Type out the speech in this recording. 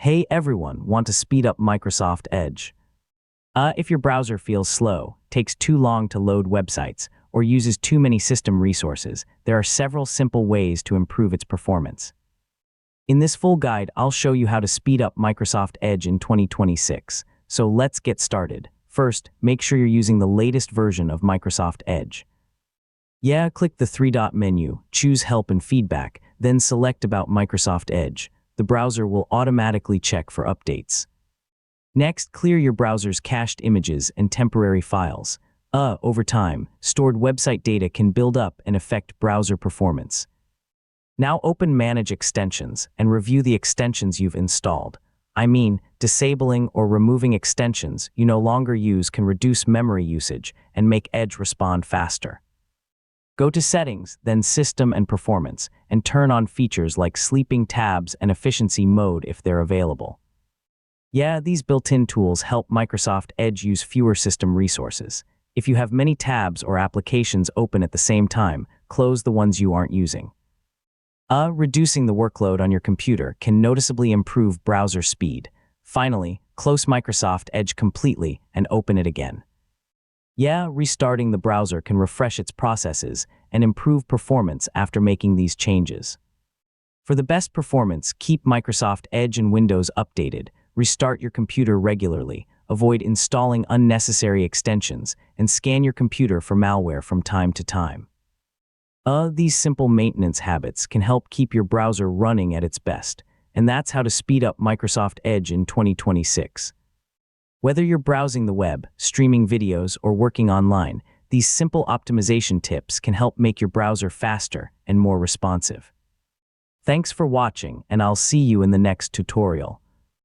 Hey everyone, want to speed up Microsoft Edge? If your browser feels slow, takes too long to load websites, or uses too many system resources, there are several simple ways to improve its performance. In this full guide, I'll show you how to speed up Microsoft Edge in 2026. So let's get started. First, make sure you're using the latest version of Microsoft Edge. Click the three-dot menu, choose Help and Feedback, then select About Microsoft Edge. The browser will automatically check for updates. Next, clear your browser's cached images and temporary files. Over time, stored website data can build up and affect browser performance. Now open Manage Extensions and review the extensions you've installed. Disabling or removing extensions you no longer use can reduce memory usage and make Edge respond faster. Go to Settings, then System and Performance, and turn on features like sleeping tabs and efficiency mode if they're available. These built-in tools help Microsoft Edge use fewer system resources. If you have many tabs or applications open at the same time, close the ones you aren't using. Reducing the workload on your computer can noticeably improve browser speed. Finally, close Microsoft Edge completely and open it again. Restarting the browser can refresh its processes and improve performance after making these changes. For the best performance, keep Microsoft Edge and Windows updated, restart your computer regularly, avoid installing unnecessary extensions, and scan your computer for malware from time to time. These simple maintenance habits can help keep your browser running at its best, and that's how to speed up Microsoft Edge in 2026. Whether you're browsing the web, streaming videos, or working online, these simple optimization tips can help make your browser faster and more responsive. Thanks for watching, and I'll see you in the next tutorial.